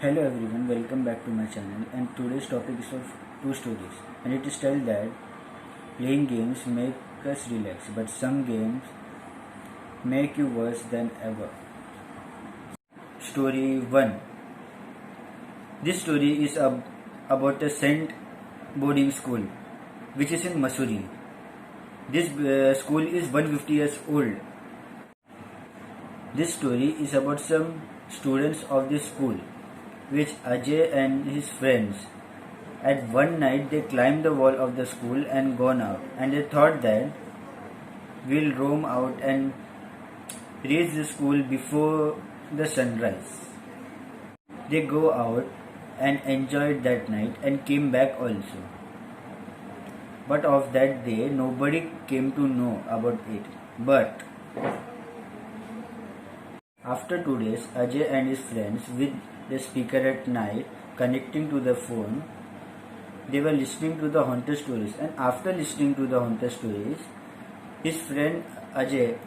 Hello everyone, welcome back to my channel, and today's topic is of two stories, and it is told that playing games make us relax, but some games make you worse than ever. Story 1. This story is about a Saint boarding school which is in Missouri. This school is 150 years old. This story is about some students of this school, which Ajay and his friends. At one night they climbed the wall of the school and gone out, and they thought that we'll roam out and reach the school before the sunrise. They go out and enjoyed that night and came back also. But of that day nobody came to know about it. But after 2 days, Ajay and his friends with the speaker at night connecting to the phone, they were listening to the haunted stories, and after listening to the haunted stories, his friend Ajay,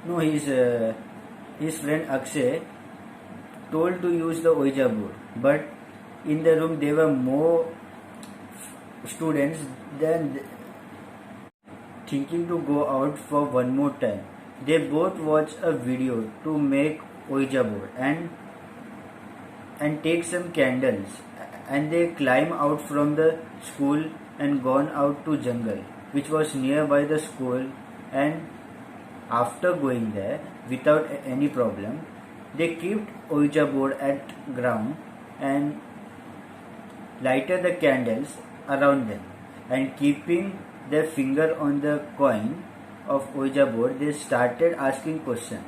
no his friend Akshay told to use the Ouija board, but in the room there were more students than thinking to go out for one more time. They both watched a video to make Ouija board and take some candles, and they climb out from the school and gone out to jungle which was nearby the school, and after going there without any problem, they kept Ouija board at ground and lighted the candles around them, and keeping their finger on the coin of Ouija board, they started asking questions.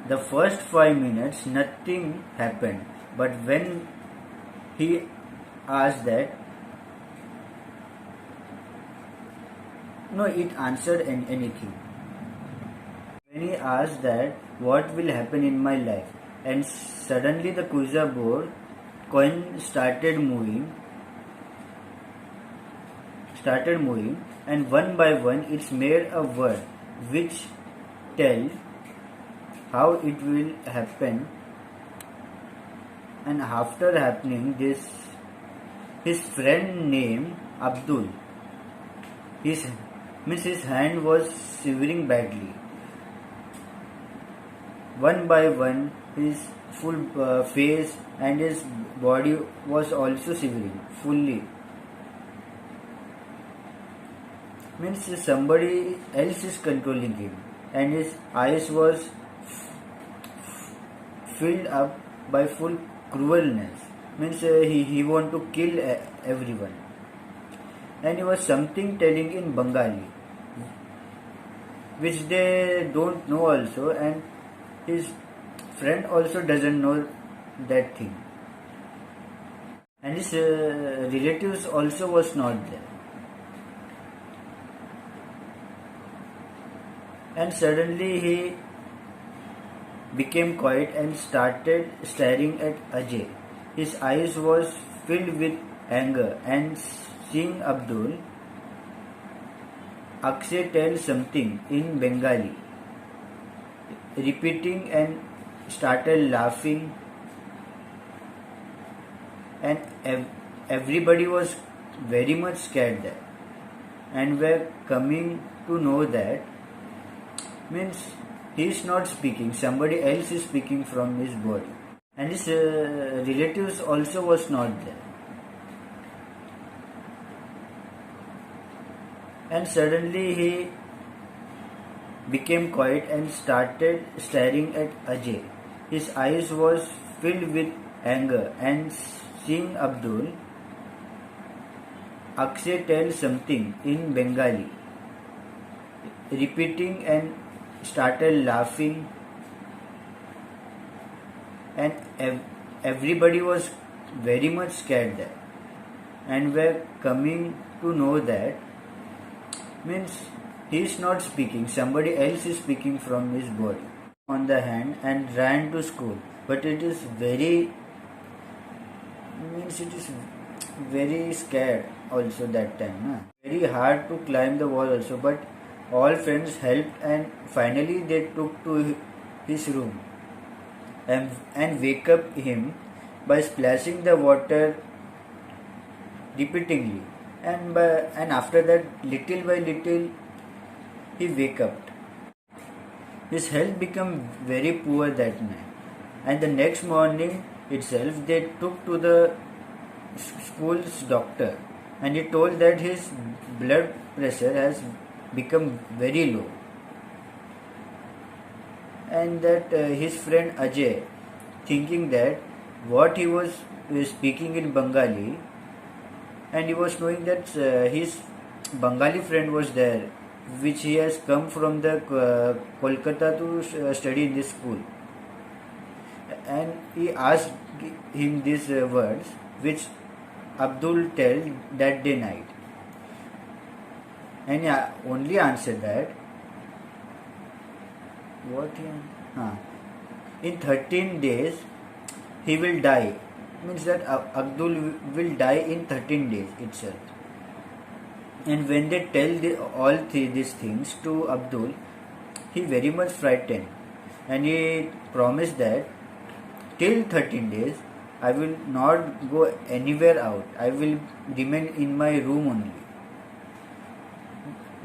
The first 5 minutes nothing happened, but when he asked that, no, it answered anything. When he asked that what will happen in my life, and suddenly the Ouija board coin started moving, and one by one it's made a word which tell how it will happen. And after happening this, his friend named Abdul, his hand was shivering badly. One by one his full face and his body was also shivering fully. Means somebody else is controlling him, and his eyes was filled up by full cruelness. Means he want to kill everyone, and he was something telling in Bengali which they don't know also, and his friend also doesn't know that thing, and his relatives also was not there. And suddenly he became quiet and started staring at Ajay. His eyes was filled with anger, and seeing Abdul, Akshay tells something in Bengali, repeating, and started laughing, and everybody was very much scared there, and were coming to know that means he is not speaking, somebody else is speaking from his body, and his relatives also was not there. And suddenly he became quiet and started staring at Ajay. His eyes was filled with anger, and seeing Abdul, Akshay tells something in Bengali, repeating, and started laughing, and everybody was very much scared there, and were coming to know that means he is not speaking, somebody else is speaking from his body on the hand, and ran to school. But it is very scared also that time, very hard to climb the wall also, but all friends helped, and finally they took to his room and wake up him by splashing the water repeatedly, and after that, little by little, he wake up. His health became very poor that night, and the next morning itself, they took to the school's doctor, and he told that his blood pressure has become very low, and that his friend Ajay, thinking that what he was speaking in Bengali, and he was knowing that his Bengali friend was there, which he has come from the Kolkata to study in this school, and he asked him these words, which Abdul tell that day night, and he only answered that what in 13 days he will die, means that Abdul will die in 13 days itself. And when they tell these things to Abdul, he very much frightened, and he promised that till 13 days I will not go anywhere out, I will remain in my room only.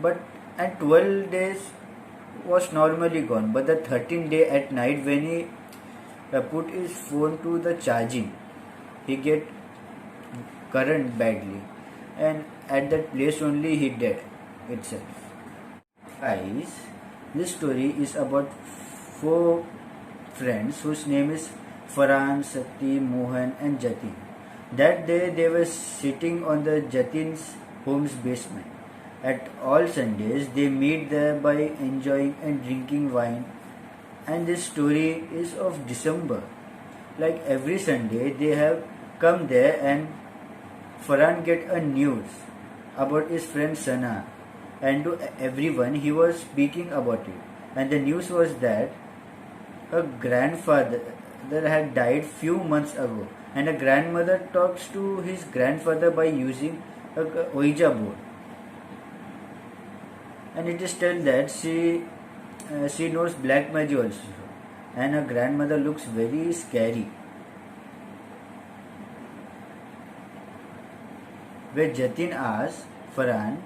But at 12 days was normally gone, but the 13th day at night, when he put his phone to the charging, he get current badly, and at that place only he dead itself. Guys, this story is about 4 friends whose name is Farhan, Sati, Mohan and Jatin. That day they were sitting on the Jatin's home's basement. At all Sundays they meet there by enjoying and drinking wine, and this story is of December. Like every Sunday they have come there, and Farhan get a news about his friend Sana, and to everyone he was speaking about it, and the news was that her grandfather had died few months ago, and a grandmother talks to his grandfather by using a Ouija board, and it is told that she knows black magic also, and her grandmother looks very scary. Where Jatin asks Farhan,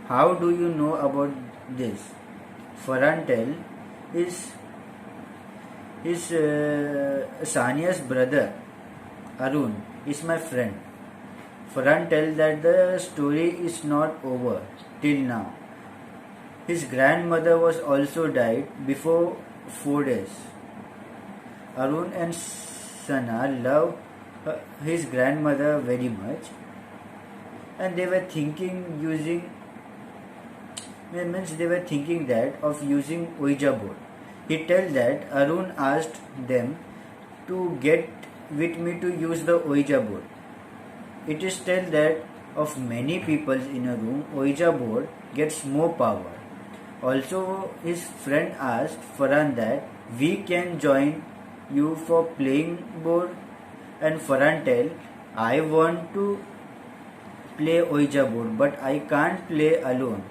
how do you know about this? Farhan tell his Sania's brother Arun is my friend. Farhan tell that the story is not over till now. His grandmother was also died before 4 days. Arun and Sana love his grandmother very much, and they were thinking that of using Ouija board. He tell that Arun asked them to get with me to use the Ouija board. It is tell that of many people in a room, Ouija board gets more power. Also, his friend asked Farhan that we can join you for playing board, and Farhan tell, I want to play Ouija board, but I can't play alone,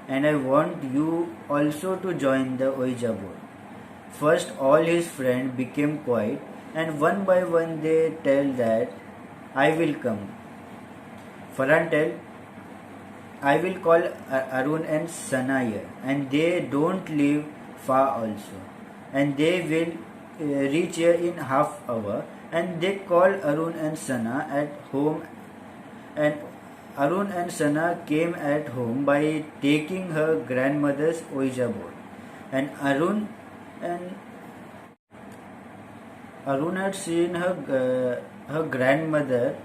and I want you also to join the Ouija board. First, all his friends became quiet, and one by one they tell that I will come. Farhan tell, I will call Arun and Sana here, and they don't live far also, and they will reach here in half hour, and they call Arun and Sana at home, and Arun and Sana came at home by taking her grandmother's Ouija board, and Arun had seen her grandmother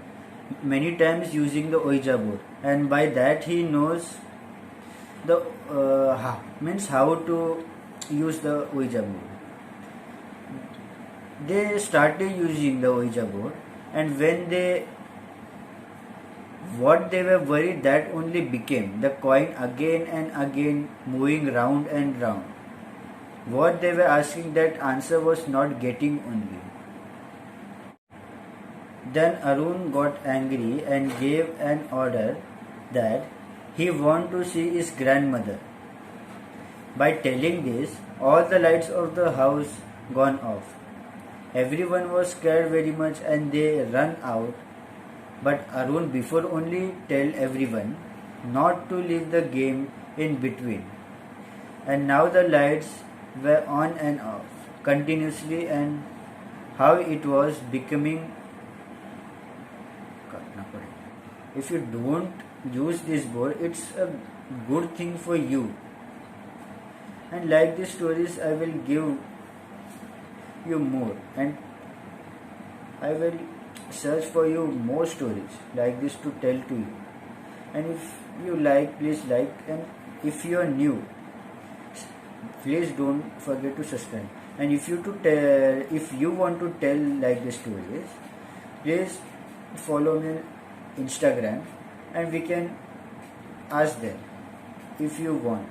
many times using the Ouija board, and by that he knows the means how to use the Ouija board. They started using the Ouija board, and what they were worried, that only became the coin again and again moving round and round. What they were asking, that answer was not getting only. Then Arun got angry and gave an order that he wanted to see his grandmother. By telling this, all the lights of the house gone off, Everyone was scared very much and they ran out. But Arun before only tell everyone not to leave the game in between. And now the lights were on and off continuously, and how it was becoming. If you don't use this board, it's a good thing for you. And like these stories, I will give you more, and I will search for you more stories like this to tell to you. And if you like, please like, and if you are new, please don't forget to subscribe. And if you want to tell like the stories, please follow me on Instagram, and we can ask them if you want.